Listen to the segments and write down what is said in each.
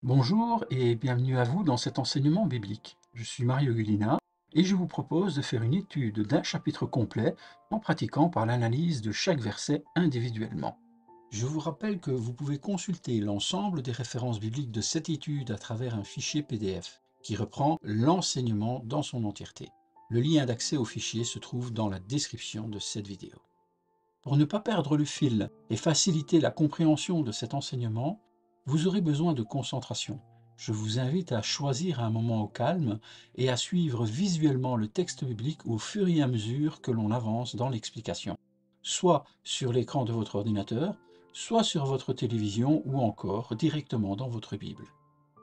Bonjour et bienvenue à vous dans cet enseignement biblique. Je suis Mario Gulina et je vous propose de faire une étude d'un chapitre complet en pratiquant par l'analyse de chaque verset individuellement. Je vous rappelle que vous pouvez consulter l'ensemble des références bibliques de cette étude à travers un fichier PDF qui reprend l'enseignement dans son entièreté. Le lien d'accès au fichier se trouve dans la description de cette vidéo. Pour ne pas perdre le fil et faciliter la compréhension de cet enseignement, vous aurez besoin de concentration. Je vous invite à choisir un moment au calme et à suivre visuellement le texte biblique au fur et à mesure que l'on avance dans l'explication, soit sur l'écran de votre ordinateur, soit sur votre télévision ou encore directement dans votre Bible.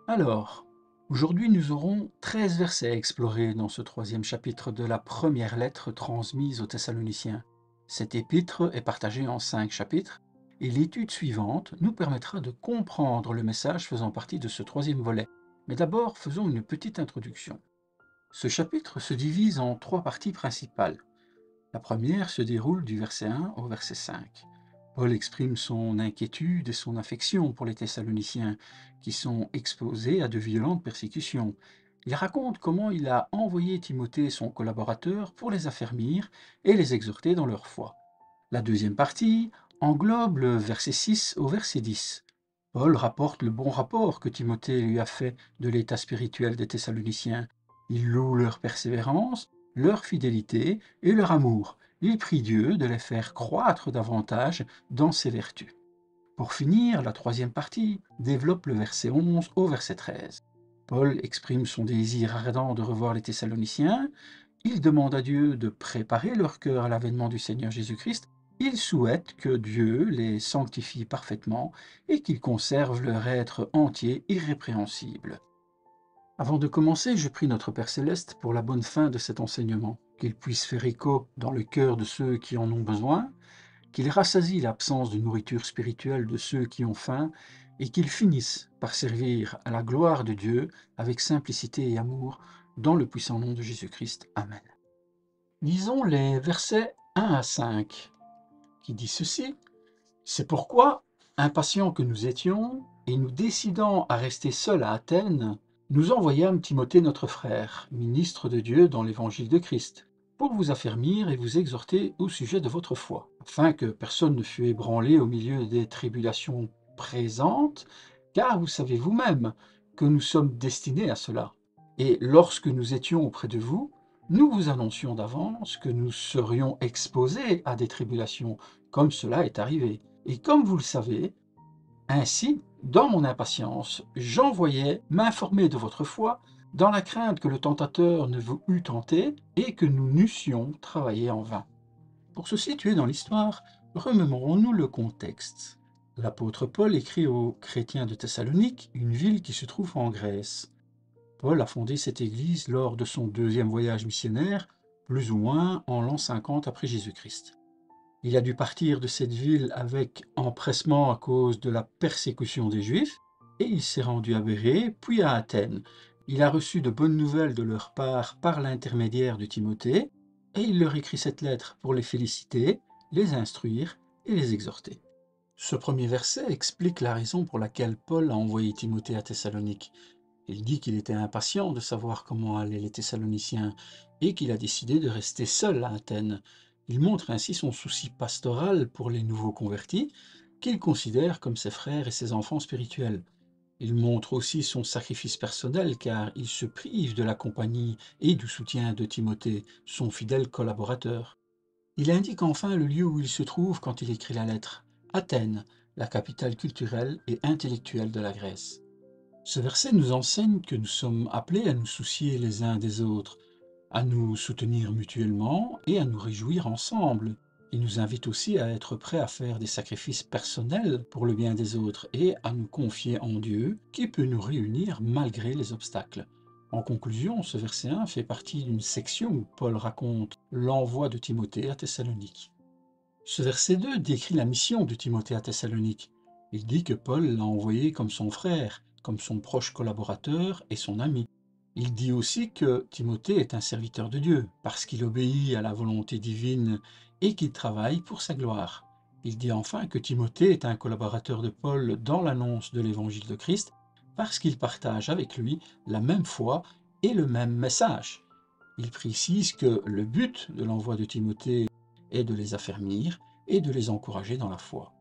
Alors, aujourd'hui nous aurons 13 versets à explorer dans ce troisième chapitre de la première lettre transmise aux Thessaloniciens. Cet épître est partagé en 5 chapitres et l'étude suivante nous permettra de comprendre le message faisant partie de ce troisième volet. Mais d'abord, faisons une petite introduction. Ce chapitre se divise en 3 parties principales. La première se déroule du verset 1 au verset 5. Paul exprime son inquiétude et son affection pour les Thessaloniciens, qui sont exposés à de violentes persécutions. Il raconte comment il a envoyé Timothée, son collaborateur, pour les affermir et les exhorter dans leur foi. La deuxième partie englobe le verset 6 au verset 10. Paul rapporte le bon rapport que Timothée lui a fait de l'état spirituel des Thessaloniciens. Il loue leur persévérance, leur fidélité et leur amour. Il prie Dieu de les faire croître davantage dans ses vertus. Pour finir, la troisième partie développe le verset 11 au verset 13. Paul exprime son désir ardent de revoir les Thessaloniciens. Il demande à Dieu de préparer leur cœur à l'avènement du Seigneur Jésus-Christ. Il souhaite que Dieu les sanctifie parfaitement et qu'ils conservent leur être entier irrépréhensible. Avant de commencer, je prie notre Père Céleste pour la bonne fin de cet enseignement, qu'il puisse faire écho dans le cœur de ceux qui en ont besoin, qu'il rassasie l'absence de nourriture spirituelle de ceux qui ont faim, et qu'il finisse par servir à la gloire de Dieu avec simplicité et amour, dans le puissant nom de Jésus-Christ. Amen. Lisons les versets 1 à 5, qui dit ceci. C'est pourquoi, impatients que nous étions, et nous décidant à rester seuls à Athènes, nous envoyâmes Timothée notre frère, ministre de Dieu dans l'évangile de Christ, pour vous affermir et vous exhorter au sujet de votre foi, afin que personne ne fût ébranlé au milieu des tribulations présentes, car vous savez vous-même que nous sommes destinés à cela. Et lorsque nous étions auprès de vous, nous vous annoncions d'avance que nous serions exposés à des tribulations, comme cela est arrivé. Et comme vous le savez, ainsi, dans mon impatience, j'envoyais m'informer de votre foi, dans la crainte que le tentateur ne vous eût tenté et que nous n'eussions travaillé en vain. Pour se situer dans l'histoire, remémorons-nous le contexte. L'apôtre Paul écrit aux chrétiens de Thessalonique, une ville qui se trouve en Grèce. Paul a fondé cette église lors de son deuxième voyage missionnaire, plus ou moins en l'an 50 après Jésus-Christ. Il a dû partir de cette ville avec empressement à cause de la persécution des Juifs, et il s'est rendu à Bérée, puis à Athènes. Il a reçu de bonnes nouvelles de leur part par l'intermédiaire de Timothée, et il leur écrit cette lettre pour les féliciter, les instruire et les exhorter. Ce premier verset explique la raison pour laquelle Paul a envoyé Timothée à Thessalonique. Il dit qu'il était impatient de savoir comment allaient les Thessaloniciens et qu'il a décidé de rester seul à Athènes. Il montre ainsi son souci pastoral pour les nouveaux convertis, qu'il considère comme ses frères et ses enfants spirituels. Il montre aussi son sacrifice personnel car il se prive de la compagnie et du soutien de Timothée, son fidèle collaborateur. Il indique enfin le lieu où il se trouve quand il écrit la lettre, Athènes, la capitale culturelle et intellectuelle de la Grèce. Ce verset nous enseigne que nous sommes appelés à nous soucier les uns des autres, à nous soutenir mutuellement et à nous réjouir ensemble. Il nous invite aussi à être prêts à faire des sacrifices personnels pour le bien des autres et à nous confier en Dieu qui peut nous réunir malgré les obstacles. En conclusion, ce verset 1 fait partie d'une section où Paul raconte l'envoi de Timothée à Thessalonique. Ce verset 2 décrit la mission de Timothée à Thessalonique. Il dit que Paul l'a envoyé comme son frère, comme son proche collaborateur et son ami. Il dit aussi que Timothée est un serviteur de Dieu, parce qu'il obéit à la volonté divine et qu'il travaille pour sa gloire. Il dit enfin que Timothée est un collaborateur de Paul dans l'annonce de l'évangile de Christ, parce qu'ils partagent avec lui la même foi et le même message. Il précise que le but de l'envoi de Timothée est de les affermir et de les encourager dans la foi.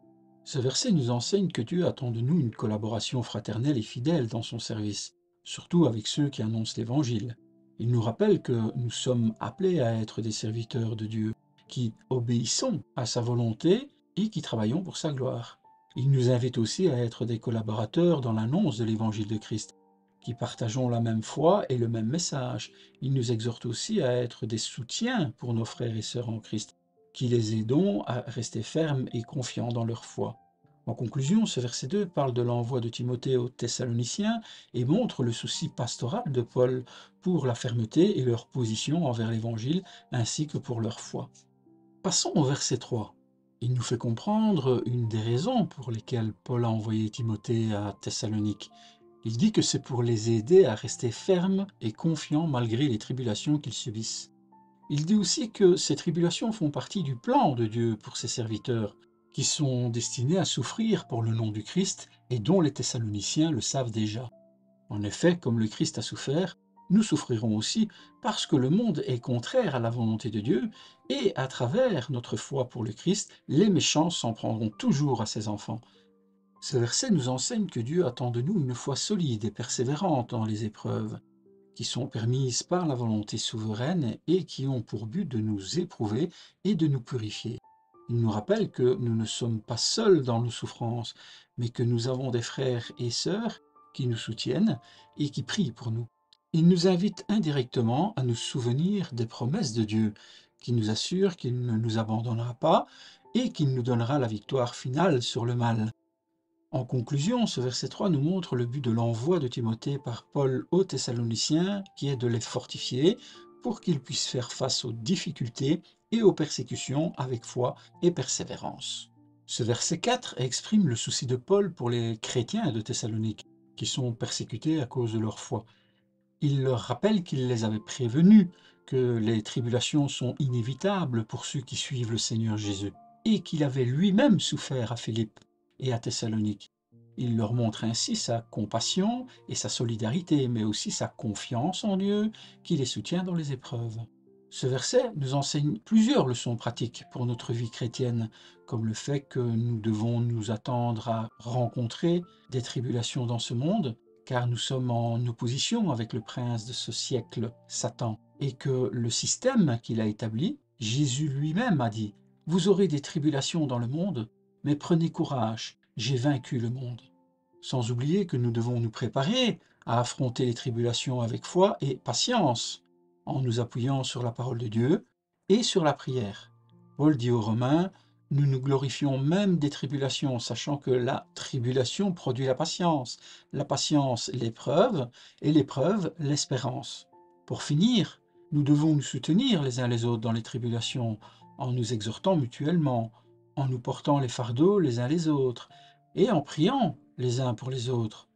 Ce verset nous enseigne que Dieu attend de nous une collaboration fraternelle et fidèle dans son service, surtout avec ceux qui annoncent l'Évangile. Il nous rappelle que nous sommes appelés à être des serviteurs de Dieu, qui obéissons à sa volonté et qui travaillons pour sa gloire. Il nous invite aussi à être des collaborateurs dans l'annonce de l'Évangile de Christ, qui partageons la même foi et le même message. Il nous exhorte aussi à être des soutiens pour nos frères et sœurs en Christ, qui les aidons à rester fermes et confiants dans leur foi. En conclusion, ce verset 2 parle de l'envoi de Timothée aux Thessaloniciens et montre le souci pastoral de Paul pour la fermeté et leur position envers l'Évangile ainsi que pour leur foi. Passons au verset 3. Il nous fait comprendre une des raisons pour lesquelles Paul a envoyé Timothée à Thessalonique. Il dit que c'est pour les aider à rester fermes et confiants malgré les tribulations qu'ils subissent. Il dit aussi que ces tribulations font partie du plan de Dieu pour ses serviteurs, qui sont destinés à souffrir pour le nom du Christ et dont les Thessaloniciens le savent déjà. En effet, comme le Christ a souffert, nous souffrirons aussi parce que le monde est contraire à la volonté de Dieu et à travers notre foi pour le Christ, les méchants s'en prendront toujours à ses enfants. Ce verset nous enseigne que Dieu attend de nous une foi solide et persévérante dans les épreuves, qui sont permises par la volonté souveraine et qui ont pour but de nous éprouver et de nous purifier. Il nous rappelle que nous ne sommes pas seuls dans nos souffrances, mais que nous avons des frères et sœurs qui nous soutiennent et qui prient pour nous. Il nous invite indirectement à nous souvenir des promesses de Dieu, qui nous assure qu'il ne nous abandonnera pas et qu'il nous donnera la victoire finale sur le mal. En conclusion, ce verset 3 nous montre le but de l'envoi de Timothée par Paul aux Thessaloniciens, qui est de les fortifier pour qu'ils puissent faire face aux difficultés et aux persécutions avec foi et persévérance. Ce verset 4 exprime le souci de Paul pour les chrétiens de Thessalonique, qui sont persécutés à cause de leur foi. Il leur rappelle qu'il les avait prévenus que les tribulations sont inévitables pour ceux qui suivent le Seigneur Jésus, et qu'il avait lui-même souffert à Philippe et à Thessalonique. Il leur montre ainsi sa compassion et sa solidarité, mais aussi sa confiance en Dieu qui les soutient dans les épreuves. Ce verset nous enseigne plusieurs leçons pratiques pour notre vie chrétienne, comme le fait que nous devons nous attendre à rencontrer des tribulations dans ce monde, car nous sommes en opposition avec le prince de ce siècle, Satan, et que le système qu'il a établi, Jésus lui-même a dit « Vous aurez des tribulations dans le monde, mais prenez courage, j'ai vaincu le monde. » Sans oublier que nous devons nous préparer à affronter les tribulations avec foi et patience, en nous appuyant sur la parole de Dieu et sur la prière. Paul dit aux Romains, nous nous glorifions même des tribulations, sachant que la tribulation produit la patience l'épreuve, et l'épreuve l'espérance. Pour finir, nous devons nous soutenir les uns les autres dans les tribulations, en nous exhortant mutuellement, en nous portant les fardeaux les uns les autres, et en priant les uns pour les autres.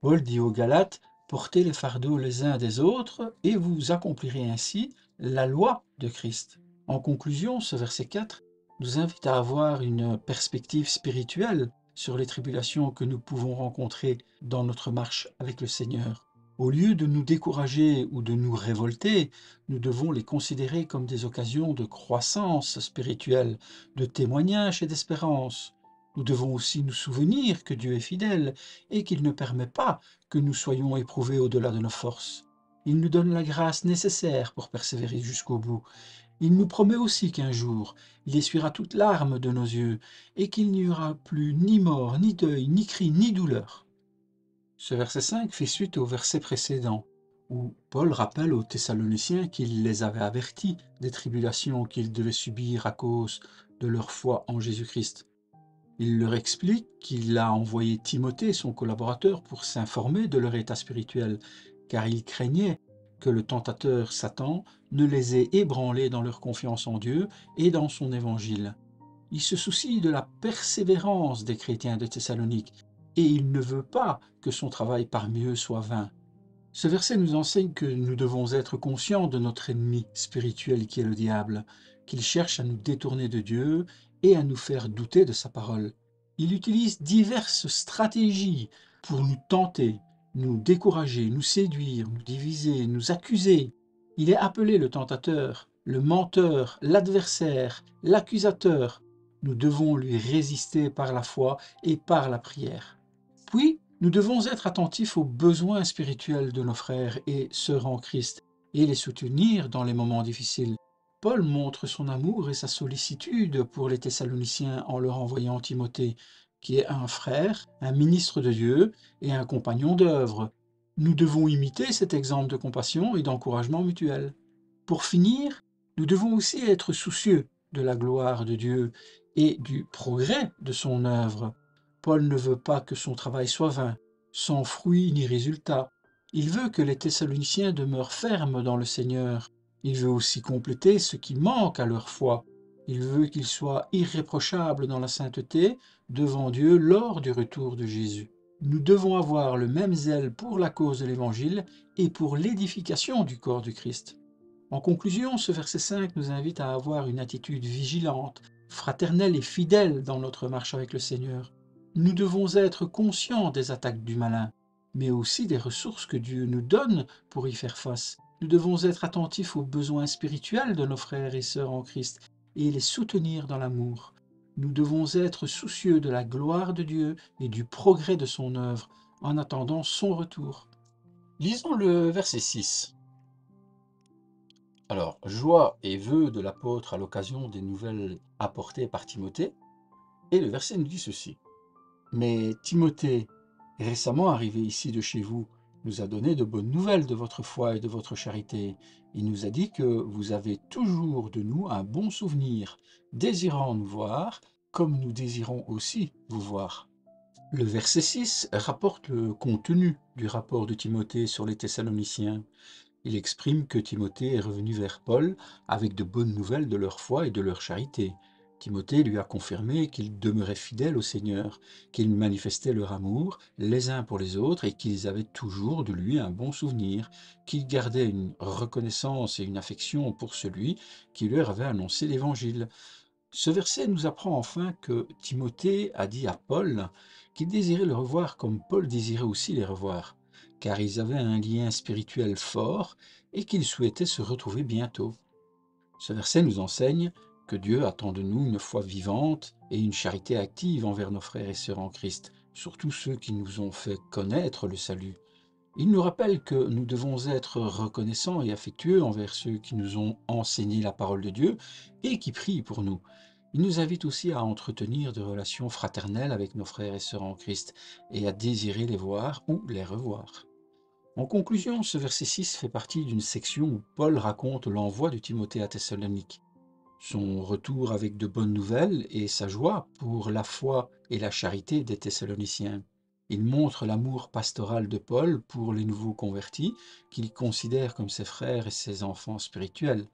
Paul dit aux Galates, portez les fardeaux les uns des autres, et vous accomplirez ainsi la loi de Christ. En conclusion, ce verset 4 nous invite à avoir une perspective spirituelle sur les tribulations que nous pouvons rencontrer dans notre marche avec le Seigneur. Au lieu de nous décourager ou de nous révolter, nous devons les considérer comme des occasions de croissance spirituelle, de témoignage et d'espérance. Nous devons aussi nous souvenir que Dieu est fidèle et qu'il ne permet pas que nous soyons éprouvés au-delà de nos forces. Il nous donne la grâce nécessaire pour persévérer jusqu'au bout. Il nous promet aussi qu'un jour, il essuiera toute larme de nos yeux et qu'il n'y aura plus ni mort, ni deuil, ni cri, ni douleur. Ce verset 5 fait suite au verset précédent, où Paul rappelle aux Thessaloniciens qu'il les avait avertis des tribulations qu'ils devaient subir à cause de leur foi en Jésus-Christ. Il leur explique qu'il a envoyé Timothée, son collaborateur, pour s'informer de leur état spirituel, car il craignait que le tentateur Satan ne les ait ébranlés dans leur confiance en Dieu et dans son évangile. Il se soucie de la persévérance des chrétiens de Thessalonique, et il ne veut pas que son travail parmi eux soit vain. Ce verset nous enseigne que nous devons être conscients de notre ennemi spirituel qui est le diable, qu'il cherche à nous détourner de Dieu et à nous faire douter de sa parole. Il utilise diverses stratégies pour nous tenter, nous décourager, nous séduire, nous diviser, nous accuser. Il est appelé le tentateur, le menteur, l'adversaire, l'accusateur. Nous devons lui résister par la foi et par la prière. Puis, nous devons être attentifs aux besoins spirituels de nos frères et sœurs en Christ et les soutenir dans les moments difficiles. Paul montre son amour et sa sollicitude pour les Thessaloniciens en leur envoyant Timothée, qui est un frère, un ministre de Dieu et un compagnon d'œuvre. Nous devons imiter cet exemple de compassion et d'encouragement mutuel. Pour finir, nous devons aussi être soucieux de la gloire de Dieu et du progrès de son œuvre. Paul ne veut pas que son travail soit vain, sans fruit ni résultat. Il veut que les Thessaloniciens demeurent fermes dans le Seigneur. Il veut aussi compléter ce qui manque à leur foi. Il veut qu'ils soient irréprochables dans la sainteté devant Dieu lors du retour de Jésus. Nous devons avoir le même zèle pour la cause de l'Évangile et pour l'édification du corps du Christ. En conclusion, ce verset 5 nous invite à avoir une attitude vigilante, fraternelle et fidèle dans notre marche avec le Seigneur. Nous devons être conscients des attaques du malin, mais aussi des ressources que Dieu nous donne pour y faire face. Nous devons être attentifs aux besoins spirituels de nos frères et sœurs en Christ et les soutenir dans l'amour. Nous devons être soucieux de la gloire de Dieu et du progrès de son œuvre en attendant son retour. Lisons le verset 6. Alors, joie et vœux de l'apôtre à l'occasion des nouvelles apportées par Timothée. Et le verset nous dit ceci. Mais Timothée, récemment arrivé ici de chez vous, nous a donné de bonnes nouvelles de votre foi et de votre charité. Il nous a dit que vous avez toujours de nous un bon souvenir, désirant nous voir, comme nous désirons aussi vous voir. Le verset 6 rapporte le contenu du rapport de Timothée sur les Thessaloniciens. Il exprime que Timothée est revenu vers Paul avec de bonnes nouvelles de leur foi et de leur charité. Timothée lui a confirmé qu'ils demeuraient fidèles au Seigneur, qu'ils manifestaient leur amour les uns pour les autres et qu'ils avaient toujours de lui un bon souvenir, qu'ils gardaient une reconnaissance et une affection pour celui qui leur avait annoncé l'Évangile. Ce verset nous apprend enfin que Timothée a dit à Paul qu'il désirait le revoir comme Paul désirait aussi les revoir, car ils avaient un lien spirituel fort et qu'ils souhaitaient se retrouver bientôt. Ce verset nous enseigne que Dieu attend de nous une foi vivante et une charité active envers nos frères et sœurs en Christ, surtout ceux qui nous ont fait connaître le salut. Il nous rappelle que nous devons être reconnaissants et affectueux envers ceux qui nous ont enseigné la parole de Dieu et qui prient pour nous. Il nous invite aussi à entretenir des relations fraternelles avec nos frères et sœurs en Christ et à désirer les voir ou les revoir. En conclusion, ce verset 6 fait partie d'une section où Paul raconte l'envoi de Timothée à Thessalonique, son retour avec de bonnes nouvelles et sa joie pour la foi et la charité des Thessaloniciens. Il montre l'amour pastoral de Paul pour les nouveaux convertis, qu'il considère comme ses frères et ses enfants spirituels.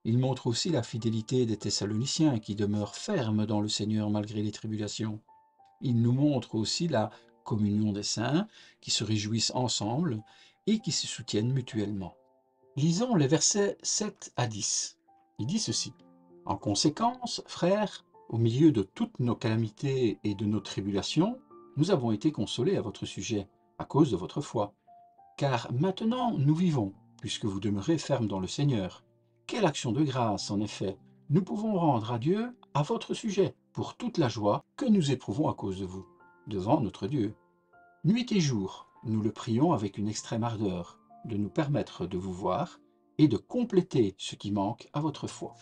Il montre aussi la fidélité des Thessaloniciens qui demeurent fermes dans le Seigneur malgré les tribulations. Il nous montre aussi la communion des saints qui se réjouissent ensemble et qui se soutiennent mutuellement. Lisons les versets 7 à 10. Il dit ceci. En conséquence, frères, au milieu de toutes nos calamités et de nos tribulations, nous avons été consolés à votre sujet, à cause de votre foi. Car maintenant nous vivons, puisque vous demeurez fermes dans le Seigneur. Quelle action de grâce, en effet, nous pouvons rendre à Dieu à votre sujet, pour toute la joie que nous éprouvons à cause de vous, devant notre Dieu. Nuit et jour, nous le prions avec une extrême ardeur, de nous permettre de vous voir et de compléter ce qui manque à votre foi.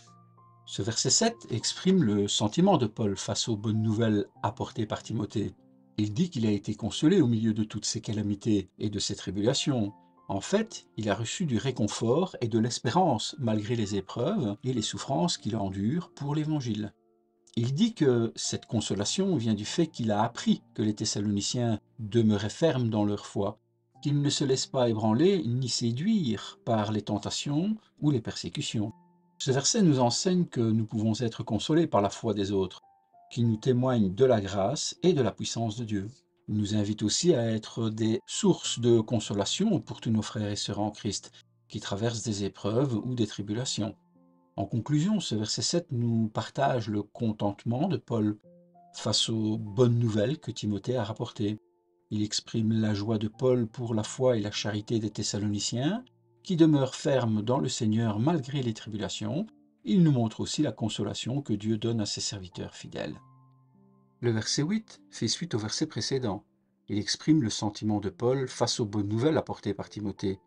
Ce verset 7 exprime le sentiment de Paul face aux bonnes nouvelles apportées par Timothée. Il dit qu'il a été consolé au milieu de toutes ces calamités et de ces tribulations. En fait, il a reçu du réconfort et de l'espérance malgré les épreuves et les souffrances qu'il endure pour l'Évangile. Il dit que cette consolation vient du fait qu'il a appris que les Thessaloniciens demeuraient fermes dans leur foi, qu'ils ne se laissent pas ébranler ni séduire par les tentations ou les persécutions. Ce verset nous enseigne que nous pouvons être consolés par la foi des autres, qui nous témoignent de la grâce et de la puissance de Dieu. Il nous invite aussi à être des sources de consolation pour tous nos frères et sœurs en Christ, qui traversent des épreuves ou des tribulations. En conclusion, ce verset 7 nous partage le contentement de Paul face aux bonnes nouvelles que Timothée a rapportées. Il exprime la joie de Paul pour la foi et la charité des Thessaloniciens, qui demeurent fermes dans le Seigneur malgré les tribulations. Il nous montre aussi la consolation que Dieu donne à ses serviteurs fidèles. Le verset 8 fait suite au verset précédent. Il exprime le sentiment de Paul face aux bonnes nouvelles apportées par Timothée.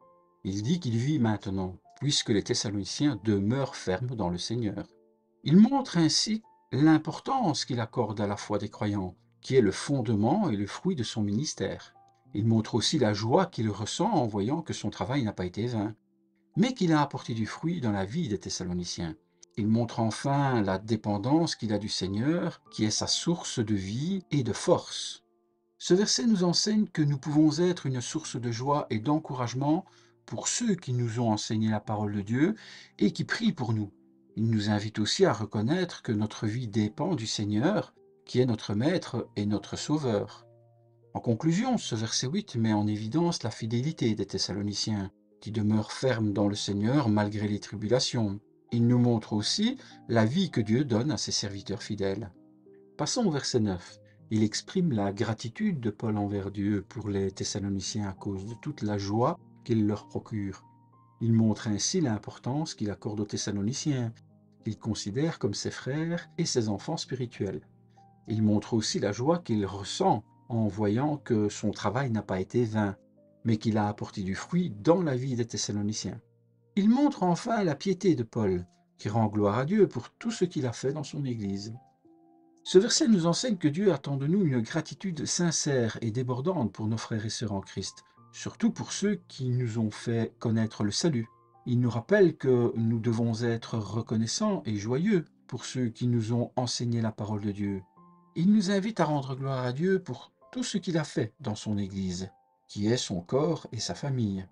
Il dit qu'il vit maintenant, puisque les Thessaloniciens demeurent fermes dans le Seigneur. Il montre ainsi l'importance qu'il accorde à la foi des croyants, qui est le fondement et le fruit de son ministère. Il montre aussi la joie qu'il ressent en voyant que son travail n'a pas été vain, mais qu'il a apporté du fruit dans la vie des Thessaloniciens. Il montre enfin la dépendance qu'il a du Seigneur, qui est sa source de vie et de force. Ce verset nous enseigne que nous pouvons être une source de joie et d'encouragement pour ceux qui nous ont enseigné la parole de Dieu et qui prient pour nous. Il nous invite aussi à reconnaître que notre vie dépend du Seigneur, qui est notre Maître et notre Sauveur. En conclusion, ce verset 8 met en évidence la fidélité des Thessaloniciens, qui demeurent fermes dans le Seigneur malgré les tribulations. Il nous montre aussi la vie que Dieu donne à ses serviteurs fidèles. Passons au verset 9. Il exprime la gratitude de Paul envers Dieu pour les Thessaloniciens à cause de toute la joie qu'il leur procure. Il montre ainsi l'importance qu'il accorde aux Thessaloniciens, qu'il considère comme ses frères et ses enfants spirituels. Il montre aussi la joie qu'il ressent en voyant que son travail n'a pas été vain, mais qu'il a apporté du fruit dans la vie des Thessaloniciens. Il montre enfin la piété de Paul, qui rend gloire à Dieu pour tout ce qu'il a fait dans son Église. Ce verset nous enseigne que Dieu attend de nous une gratitude sincère et débordante pour nos frères et sœurs en Christ, surtout pour ceux qui nous ont fait connaître le salut. Il nous rappelle que nous devons être reconnaissants et joyeux pour ceux qui nous ont enseigné la parole de Dieu. Il nous invite à rendre gloire à Dieu pour tout ce qu'il a fait dans son Église, qui est son corps et sa famille.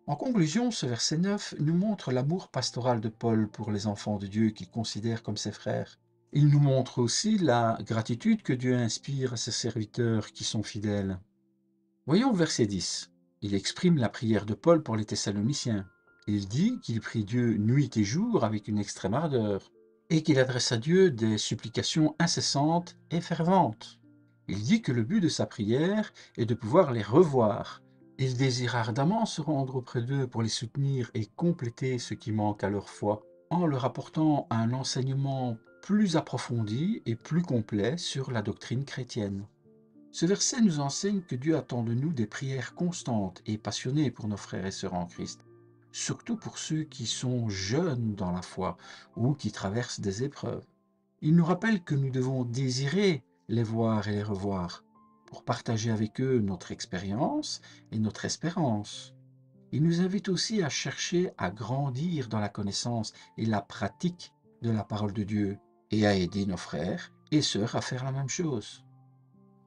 En conclusion, ce verset 9 nous montre l'amour pastoral de Paul pour les enfants de Dieu qu'il considère comme ses frères. Il nous montre aussi la gratitude que Dieu inspire à ses serviteurs qui sont fidèles. Voyons le verset 10. Il exprime la prière de Paul pour les Thessaloniciens. Il dit qu'il prie Dieu nuit et jour avec une extrême ardeur, et qu'il adresse à Dieu des supplications incessantes et ferventes. Il dit que le but de sa prière est de pouvoir les revoir. Il désire ardemment se rendre auprès d'eux pour les soutenir et compléter ce qui manque à leur foi, en leur apportant un enseignement plus approfondi et plus complet sur la doctrine chrétienne. Ce verset nous enseigne que Dieu attend de nous des prières constantes et passionnées pour nos frères et sœurs en Christ, surtout pour ceux qui sont jeunes dans la foi ou qui traversent des épreuves. Il nous rappelle que nous devons désirer les voir et les revoir pour partager avec eux notre expérience et notre espérance. Il nous invite aussi à chercher à grandir dans la connaissance et la pratique de la parole de Dieu et à aider nos frères et sœurs à faire la même chose.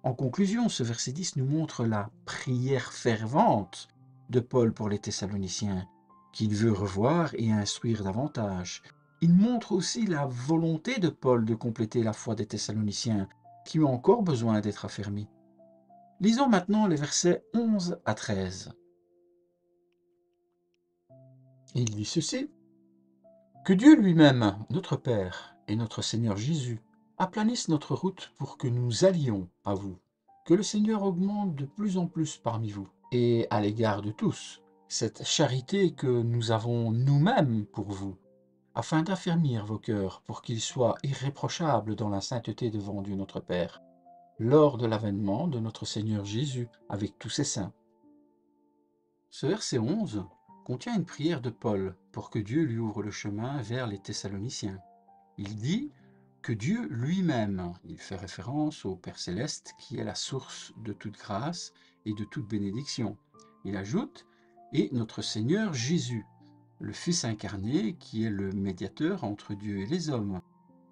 En conclusion, ce verset 10 nous montre la prière fervente de Paul pour les Thessaloniciens, qu'il veut revoir et instruire davantage. Il montre aussi la volonté de Paul de compléter la foi des Thessaloniciens, qui ont encore besoin d'être affermis. Lisons maintenant les versets 11 à 13. Il dit ceci: Que Dieu lui-même, notre Père et notre Seigneur Jésus, aplanisse notre route pour que nous allions à vous. Que le Seigneur augmente de plus en plus parmi vous, et à l'égard de tous, cette charité que nous avons nous-mêmes pour vous, afin d'affermir vos cœurs pour qu'ils soient irréprochables dans la sainteté devant Dieu notre Père, lors de l'avènement de notre Seigneur Jésus avec tous ses saints. Ce verset 11 contient une prière de Paul pour que Dieu lui ouvre le chemin vers les Thessaloniciens. Il dit que Dieu lui-même, il fait référence au Père céleste qui est la source de toute grâce et de toute bénédiction. Il ajoute « et notre Seigneur Jésus, le Fils incarné qui est le médiateur entre Dieu et les hommes,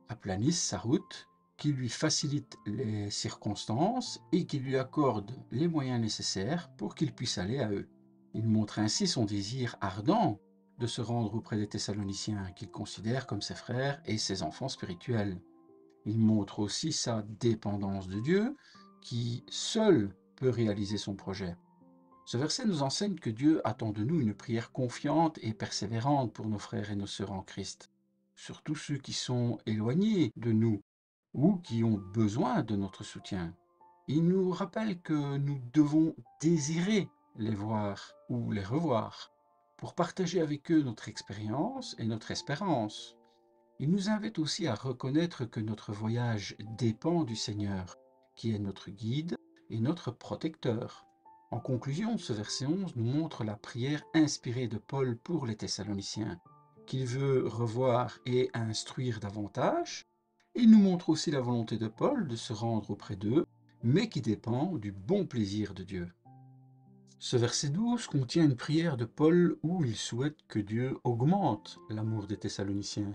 aplanisse sa route, qui lui facilite les circonstances et qui lui accorde les moyens nécessaires pour qu'il puisse aller à eux. » Il montre ainsi son désir ardent de se rendre auprès des Thessaloniciens, qu'il considère comme ses frères et ses enfants spirituels. Il montre aussi sa dépendance de Dieu, qui seul peut réaliser son projet. Ce verset nous enseigne que Dieu attend de nous une prière confiante et persévérante pour nos frères et nos sœurs en Christ, surtout ceux qui sont éloignés de nous ou qui ont besoin de notre soutien. Il nous rappelle que nous devons désirer les voir ou les revoir pour partager avec eux notre expérience et notre espérance. Il nous invite aussi à reconnaître que notre voyage dépend du Seigneur, qui est notre guide et notre protecteur. En conclusion, ce verset 11 nous montre la prière inspirée de Paul pour les Thessaloniciens, qu'il veut revoir et instruire davantage. Il nous montre aussi la volonté de Paul de se rendre auprès d'eux, mais qui dépend du bon plaisir de Dieu. Ce verset 12 contient une prière de Paul où il souhaite que Dieu augmente l'amour des Thessaloniciens.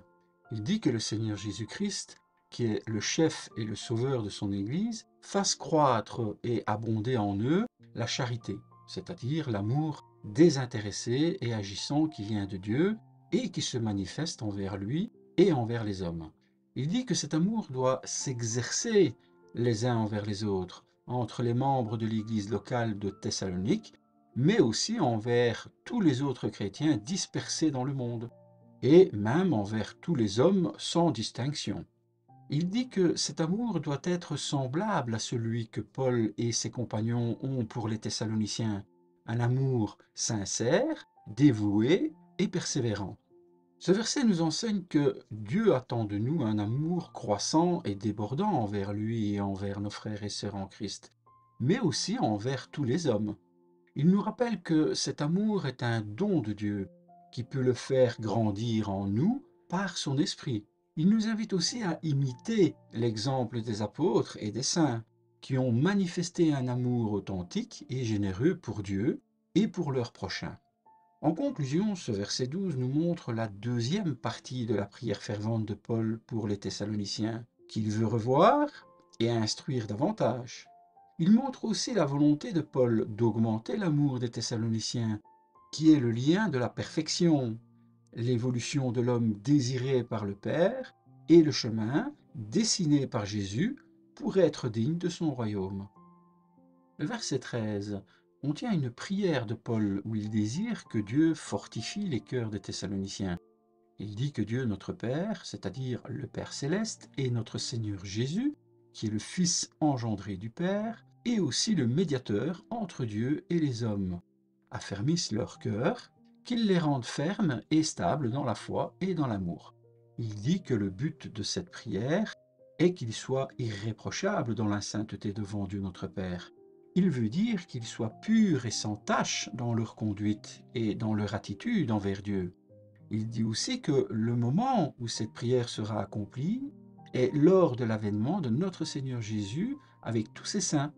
Il dit que le Seigneur Jésus-Christ, qui est le chef et le sauveur de son Église, fasse croître et abonder en eux la charité, c'est-à-dire l'amour désintéressé et agissant qui vient de Dieu et qui se manifeste envers lui et envers les hommes. Il dit que cet amour doit s'exercer les uns envers les autres, entre les membres de l'Église locale de Thessalonique, mais aussi envers tous les autres chrétiens dispersés dans le monde, et même envers tous les hommes sans distinction. Il dit que cet amour doit être semblable à celui que Paul et ses compagnons ont pour les Thessaloniciens, un amour sincère, dévoué et persévérant. Ce verset nous enseigne que Dieu attend de nous un amour croissant et débordant envers lui et envers nos frères et sœurs en Christ, mais aussi envers tous les hommes. Il nous rappelle que cet amour est un don de Dieu, qui peut le faire grandir en nous par son esprit. Il nous invite aussi à imiter l'exemple des apôtres et des saints, qui ont manifesté un amour authentique et généreux pour Dieu et pour leurs prochains. En conclusion, ce verset 12 nous montre la deuxième partie de la prière fervente de Paul pour les Thessaloniciens, qu'il veut revoir et instruire davantage. Il montre aussi la volonté de Paul d'augmenter l'amour des Thessaloniciens, qui est le lien de la perfection, l'évolution de l'homme désiré par le Père et le chemin dessiné par Jésus pour être digne de son royaume. Le verset 13 contient une prière de Paul où il désire que Dieu fortifie les cœurs des Thessaloniciens. Il dit que Dieu notre Père, c'est-à-dire le Père céleste, et notre Seigneur Jésus, qui est le Fils engendré du Père, et aussi le médiateur entre Dieu et les hommes, affermissent leur cœur, qu'ils les rendent fermes et stables dans la foi et dans l'amour. Il dit que le but de cette prière est qu'ils soient irréprochables dans la sainteté devant Dieu notre Père. Il veut dire qu'ils soient purs et sans tache dans leur conduite et dans leur attitude envers Dieu. Il dit aussi que le moment où cette prière sera accomplie est lors de l'avènement de notre Seigneur Jésus avec tous ses saints.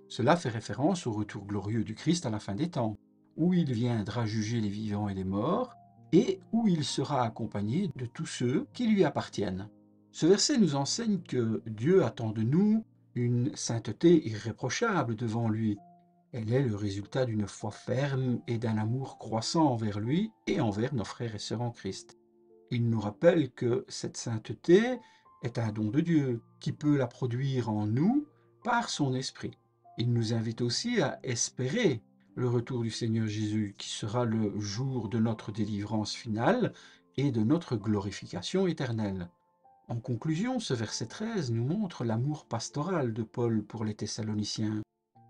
Cela fait référence au retour glorieux du Christ à la fin des temps, où il viendra juger les vivants et les morts, et où il sera accompagné de tous ceux qui lui appartiennent. Ce verset nous enseigne que Dieu attend de nous une sainteté irréprochable devant lui. Elle est le résultat d'une foi ferme et d'un amour croissant envers lui et envers nos frères et sœurs en Christ. Il nous rappelle que cette sainteté est un don de Dieu qui peut la produire en nous par son esprit. Il nous invite aussi à espérer le retour du Seigneur Jésus qui sera le jour de notre délivrance finale et de notre glorification éternelle. En conclusion, ce verset 13 nous montre l'amour pastoral de Paul pour les Thessaloniciens,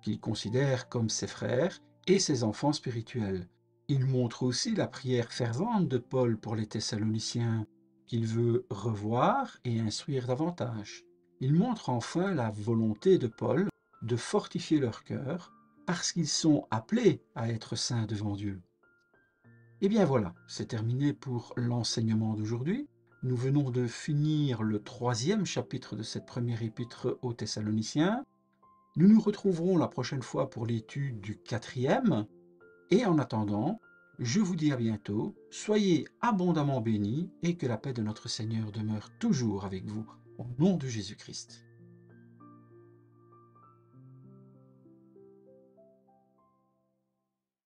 qu'il considère comme ses frères et ses enfants spirituels. Il montre aussi la prière fervente de Paul pour les Thessaloniciens, qu'il veut revoir et instruire davantage. Il montre enfin la volonté de Paul de fortifier leur cœur, parce qu'ils sont appelés à être saints devant Dieu. Et bien voilà, c'est terminé pour l'enseignement d'aujourd'hui. Nous venons de finir le 3e chapitre de cette première épître aux Thessaloniciens. Nous nous retrouverons la prochaine fois pour l'étude du 4e. Et en attendant, je vous dis à bientôt, soyez abondamment bénis et que la paix de notre Seigneur demeure toujours avec vous, au nom de Jésus-Christ.